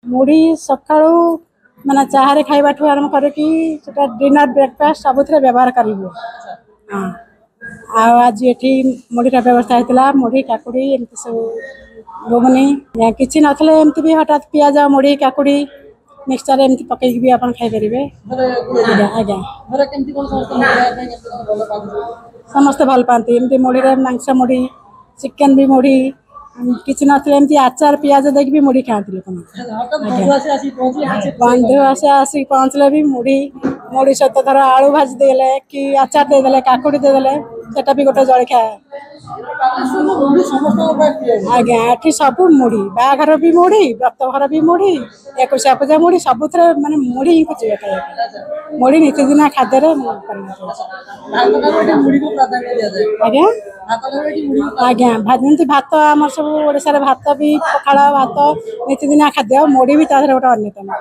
मुढ़ी सका माने चाहे खाइबा आरंभ करके डिनर ब्रेकफास्ट सब व्यवहार करूँ। हाँ आज ये मुढ़ीटा व्यवस्था होता मुढ़ी काकुड़ी एमती सब घुगुनी किसी नमती भी हठात पिज मुढ़ी काकुड़ी मिक्सचर एमती पकईक भी आप खाईपर। आज्ञा समस्ते भल पाती एमती मुढ़ी मांस मुढ़ी चिकेन भी मुढ़ी किसी नमती आचार पिज देख भी मुढ़ी खाती लोक बंधु आसिक पहुँचले भी मुढ़ी मुढ़ी सहित धर आलू भाजी देले कि आचार देदेले काकुड़ी देदेले सेटा भी गोटे जलखिया। आज्ञा एठी सब मुढ़ी बाघर भी मुढ़ी व्रतघर भी मुढ़ी 21 पूजा मुढ़ी सब माने मुढ़ी ही खोजे खाया मुढ़ी नीतिदिना खाद्य। आज्ञा आज्ञा भात भात आम सब ओडिशा भात भी पखाड़ भात नीतिदिना खाद्य मुढ़ी भी गोटे अन्यतम।